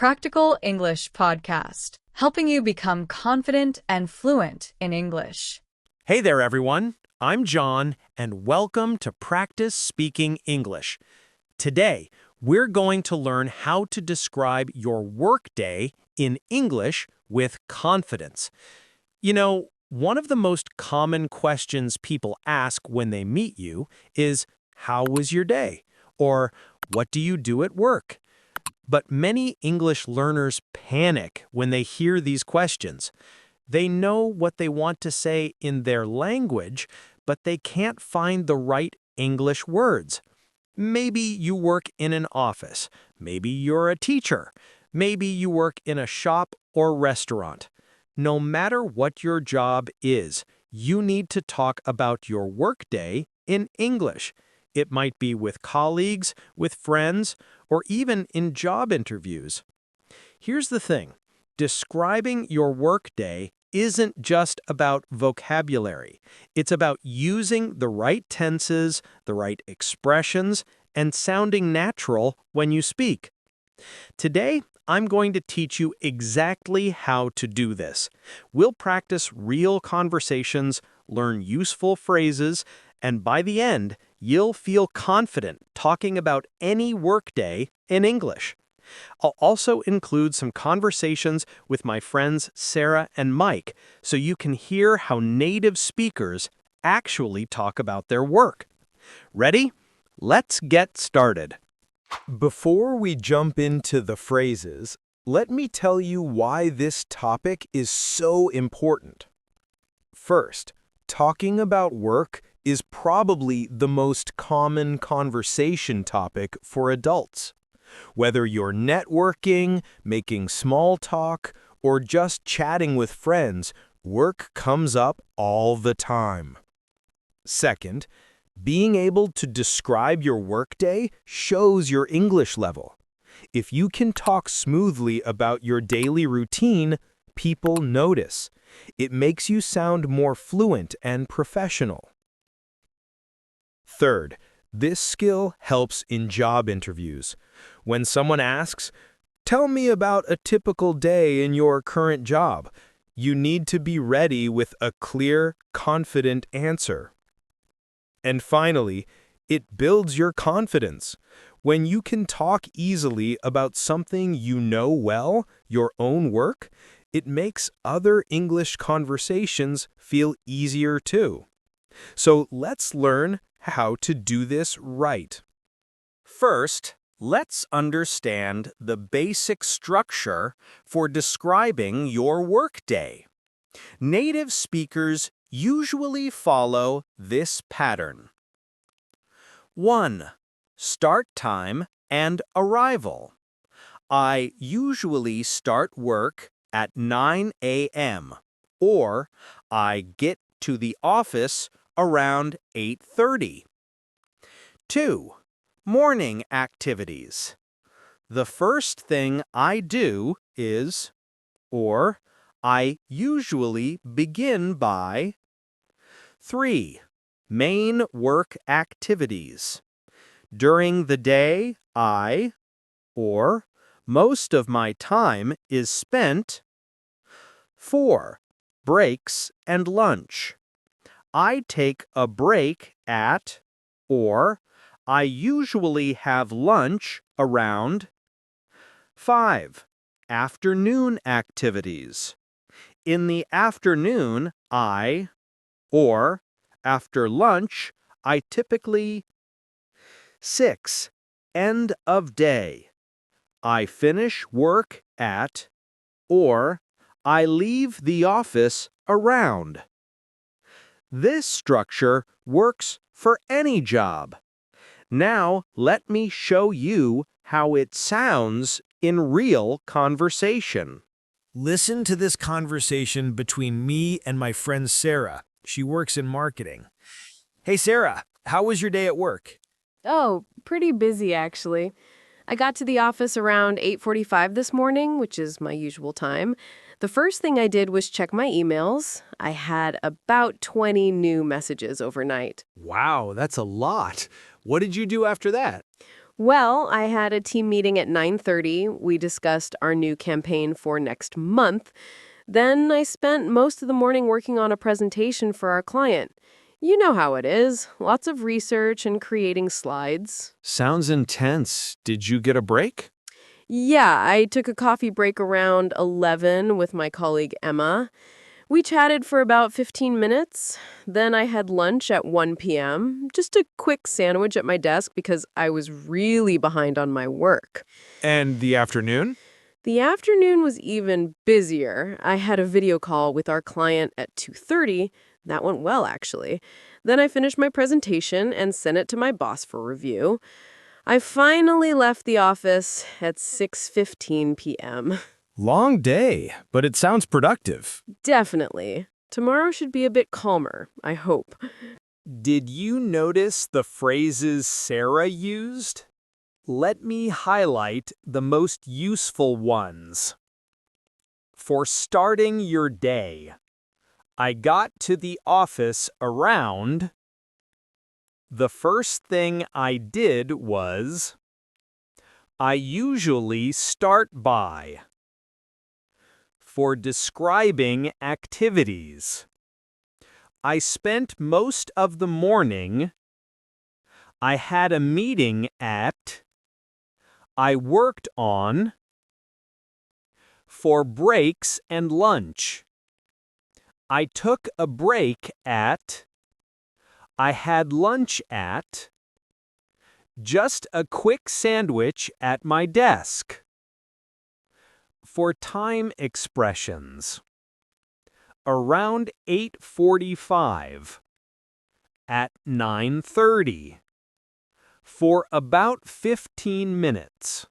Practical English Podcast, helping you become confident and fluent in English. Hey there, everyone. I'm John, and welcome to Practice Speaking English. Today, we're going to learn how to describe your workday in English with confidence. You know, one of the most common questions people ask when they meet you is, "How was your day?" Or, "What do you do at work?" But many English learners panic when they hear these questions. They know what they want to say in their language, but they can't find the right English words. Maybe you work in an office. Maybe you're a teacher. Maybe you work in a shop or restaurant. No matter what your job is, you need to talk about your workday in English. It might be with colleagues, with friends, or even in job interviews. Here's the thing. Describing your workday isn't just about vocabulary. It's about using the right tenses, the right expressions, and sounding natural when you speak. Today, I'm going to teach you exactly how to do this. We'll practice real conversations, learn useful phrases, and by the end, you'll feel confident talking about any workday in English. I'll also include some conversations with my friends Sarah and Mike so you can hear how native speakers actually talk about their work. Ready? Let's get started. Before we jump into the phrases, let me tell you why this topic is so important. First, talking about work is probably the most common conversation topic for adults. Whether you're networking, making small talk, or just chatting with friends, work comes up all the time. Second, being able to describe your workday shows your English level. If you can talk smoothly about your daily routine, people notice. It makes you sound more fluent and professional. Third, this skill helps in job interviews. When someone asks, "Tell me about a typical day in your current job," you need to be ready with a clear, confident answer. And finally, it builds your confidence. When you can talk easily about something you know well, your own work, it makes other English conversations feel easier too. So let's learn how to do this right. First, let's understand the basic structure for describing your workday. Native speakers usually follow this pattern. 1. Start time and arrival. I usually start work at 9 a.m. or I get to the office around 8:30. 2. Morning activities. The first thing I do is, or I usually begin by. 3. Main work activities. During the day, I, or most of my time is spent. 4. Breaks and lunch. I take a break at, or I usually have lunch around. 5. Afternoon activities. In the afternoon, I, or after lunch, I typically. 6. End of day. I finish work at, or I leave the office around. This structure works for any job. Now let me show you how it sounds in real conversation. Listen to this conversation between me and my friend Sarah. She works in marketing. "Hey Sarah, how was your day at work?" Oh, pretty busy actually. I got to the office around 8:45 this morning, which is my usual time. The first thing I did was check my emails. I had about 20 new messages overnight. Wow, that's a lot. What did you do after that? Well, I had a team meeting at 9:30. We discussed our new campaign for next month. Then I spent most of the morning working on a presentation for our client. You know how it is. Lots of research and creating slides. Sounds intense. Did you get a break? Yeah, I took a coffee break around 11 with my colleague Emma. We chatted for about 15 minutes. Then I had lunch at 1 p.m. Just a quick sandwich at my desk because I was really behind on my work. And the afternoon? The afternoon was even busier. I had a video call with our client at 2:30. That went well, actually. Then I finished my presentation and sent it to my boss for review. I finally left the office at 6:15 p.m. Long day, but it sounds productive. Definitely. Tomorrow should be a bit calmer, I hope. Did you notice the phrases Sarah used? Let me highlight the most useful ones. For starting your day, I got to the office around. The first thing I did was, I usually start by. For describing activities, I spent most of the morning. I had a meeting at. I worked on. For breaks and lunch, I took a break at. I had lunch at. Just a quick sandwich at my desk. For time expressions, around 8:45, at 9:30, for about 15 minutes.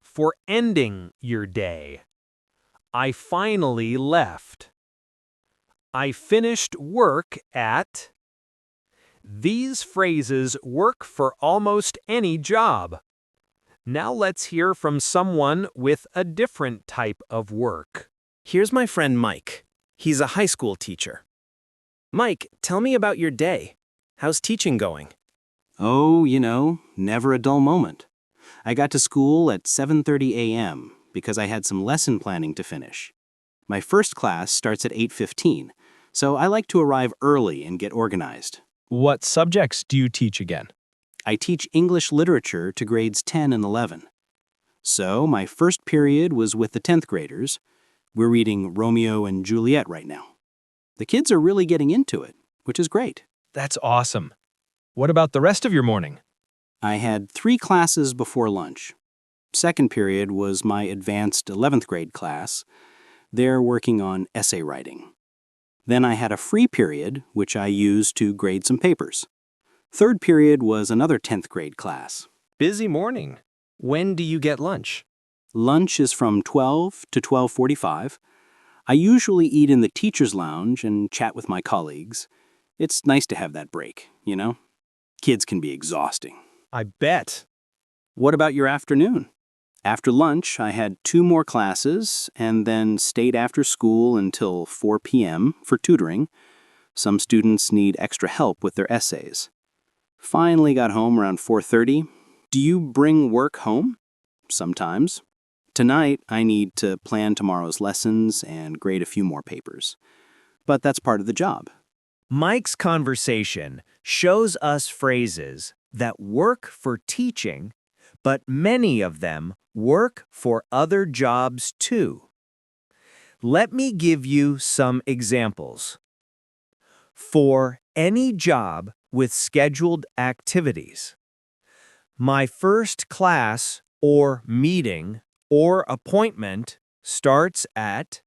For ending your day, I finally left. I finished work at. These phrases work for almost any job. Now let's hear from someone with a different type of work. Here's my friend Mike. He's a high school teacher. Mike, tell me about your day. How's teaching going? Oh, never a dull moment. I got to school at 7:30 a.m. because I had some lesson planning to finish. My first class starts at 8:15, so I like to arrive early and get organized. What subjects do you teach again? I teach English literature to grades 10 and 11. So my first period was with the 10th graders. We're reading Romeo and Juliet right now. The kids are really getting into it, which is great. That's awesome. What about the rest of your morning? I had 3 classes before lunch. Second period was my advanced 11th grade class. They're working on essay writing. Then I had a free period, which I used to grade some papers. Third period was another 10th grade class. Busy morning. When do you get lunch? Lunch is from 12 to 12:45. I usually eat in the teacher's lounge and chat with my colleagues. It's nice to have that break, Kids can be exhausting. I bet. What about your afternoon? After lunch, I had 2 more classes and then stayed after school until 4 p.m. for tutoring. Some students need extra help with their essays. Finally got home around 4:30. Do you bring work home? Sometimes. Tonight, I need to plan tomorrow's lessons and grade a few more papers. But that's part of the job. Mike's conversation shows us phrases that work for teaching, but many of them work for other jobs too. Let me give you some examples. For any job with scheduled activities, my first class or meeting or appointment starts at.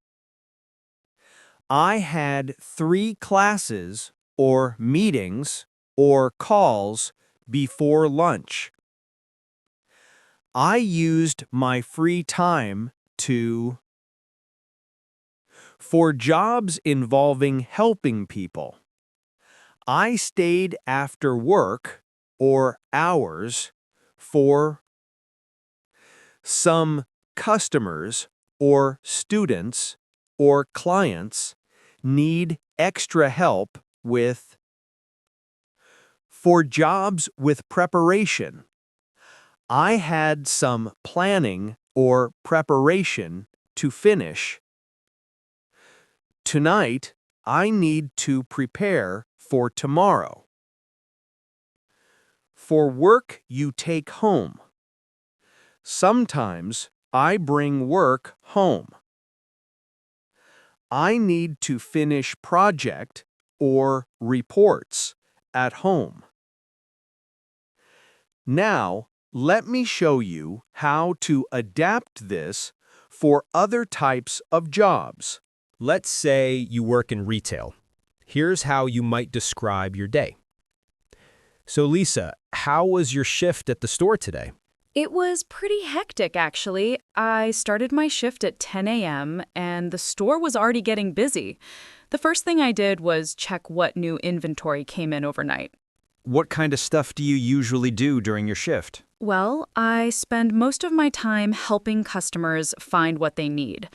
I had 3 classes or meetings or calls before lunch. I used my free time to. For jobs involving helping people, I stayed after work or hours for. Some customers or students or clients need extra help with. For jobs with preparation, I had some planning or preparation to finish. Tonight, I need to prepare for tomorrow. For work you take home. Sometimes I bring work home. I need to finish project or reports at home. Now, let me show you how to adapt this for other types of jobs. Let's say you work in retail. Here's how you might describe your day. So Lisa, how was your shift at the store today? It was pretty hectic, actually. I started my shift at 10 a.m., and the store was already getting busy. The first thing I did was check what new inventory came in overnight. What kind of stuff do you usually do during your shift? Well, I spend most of my time helping customers find what they need.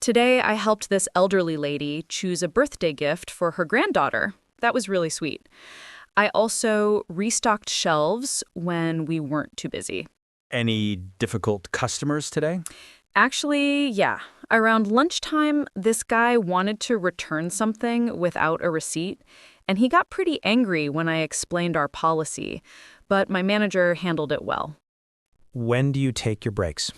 Today, I helped this elderly lady choose a birthday gift for her granddaughter. That was really sweet. I also restocked shelves when we weren't too busy. Any difficult customers today? Actually, yeah. Around lunchtime, this guy wanted to return something without a receipt, and he got pretty angry when I explained our policy, but my manager handled it well. When do you take your breaks?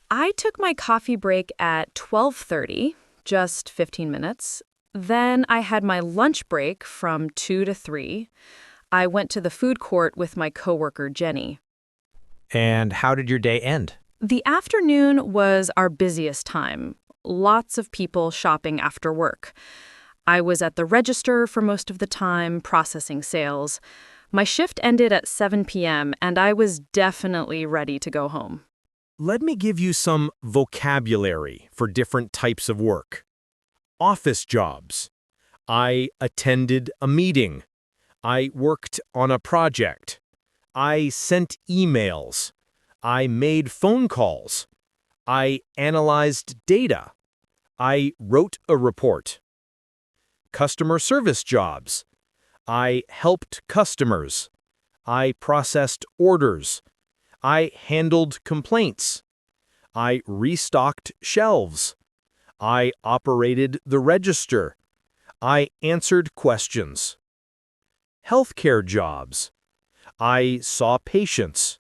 I took my coffee break at 12:30, just 15 minutes. Then I had my lunch break from 2 to 3. I went to the food court with my coworker, Jenny. And how did your day end? The afternoon was our busiest time. Lots of people shopping after work. I was at the register for most of the time, processing sales. My shift ended at 7 p.m., and I was definitely ready to go home. Let me give you some vocabulary for different types of work. Office jobs. I attended a meeting. I worked on a project. I sent emails. I made phone calls. I analyzed data. I wrote a report. Customer service jobs. I helped customers. I processed orders. I handled complaints. I restocked shelves. I operated the register. I answered questions. Healthcare jobs. I saw patients.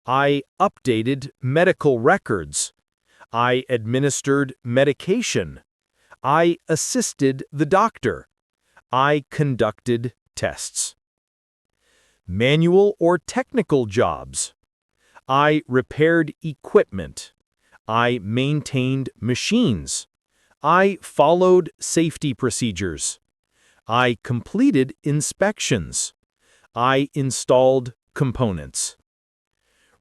I updated medical records. I administered medication. I assisted the doctor. I conducted tests. Manual or technical jobs. I repaired equipment. I maintained machines. I followed safety procedures. I completed inspections. I installed components.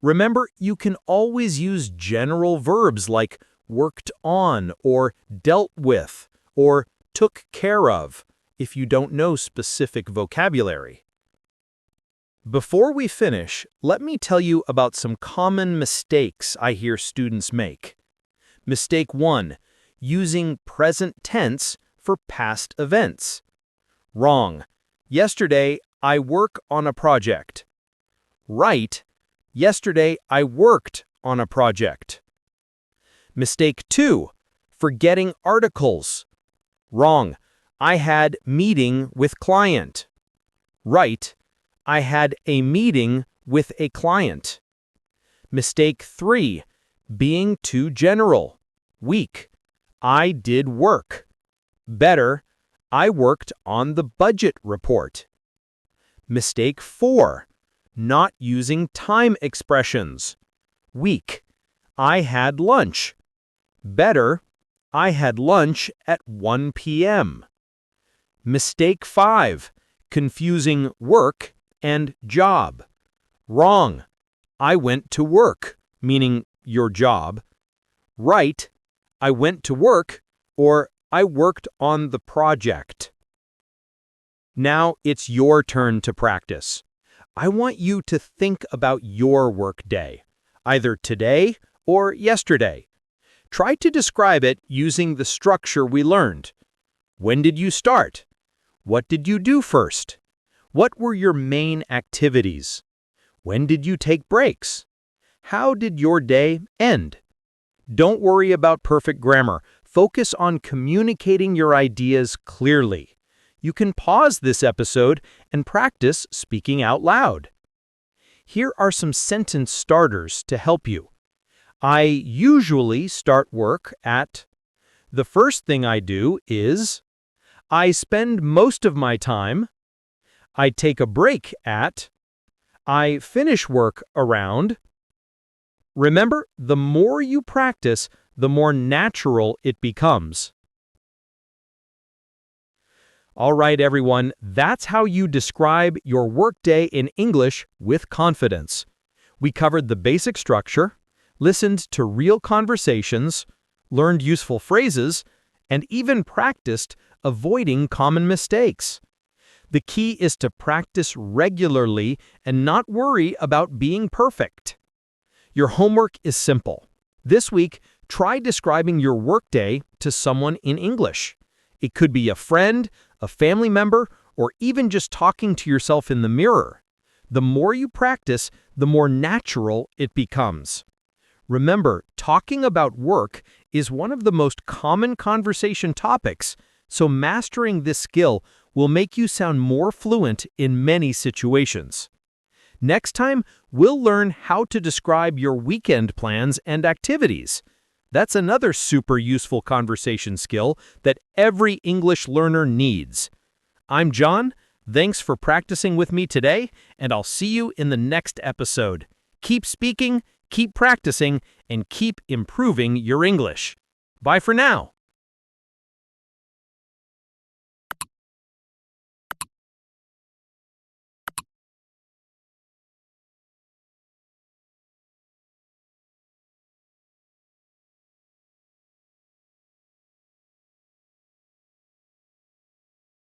Remember, you can always use general verbs like worked on or dealt with or took care of if you don't know specific vocabulary. Before we finish, let me tell you about some common mistakes I hear students make. Mistake 1, using present tense for past events. Wrong. Yesterday, I work on a project. Right. Yesterday, I worked on a project. Mistake 2, forgetting articles. Wrong. I had meeting with client. Right. I had a meeting with a client. Mistake 3, being too general. Weak. I did work. Better. I worked on the budget report. Mistake 4, not using time expressions. Weak. I had lunch. Better. I had lunch at 1 p.m. Mistake 5, confusing work and job. Wrong. I went to work, meaning your job. Right. I went to work, or I worked on the project. Now it's your turn to practice. I want you to think about your work day, either today or yesterday. Try to describe it using the structure we learned. When did you start? What did you do first? What were your main activities? When did you take breaks? How did your day end? Don't worry about perfect grammar. Focus on communicating your ideas clearly. You can pause this episode and practice speaking out loud. Here are some sentence starters to help you. I usually start work at. The first thing I do is. I spend most of my time. I take a break at. I finish work around. Remember, the more you practice, the more natural it becomes. All right, everyone, that's how you describe your workday in English with confidence. We covered the basic structure, listened to real conversations, learned useful phrases, and even practiced avoiding common mistakes. The key is to practice regularly and not worry about being perfect. Your homework is simple. This week, try describing your workday to someone in English. It could be a friend, a family member, or even just talking to yourself in the mirror. The more you practice, the more natural it becomes. Remember, talking about work is one of the most common conversation topics, so mastering this skill will make you sound more fluent in many situations. Next time, we'll learn how to describe your weekend plans and activities. That's another super useful conversation skill that every English learner needs. I'm John. Thanks for practicing with me today, and I'll see you in the next episode. Keep speaking, keep practicing, and keep improving your English. Bye for now.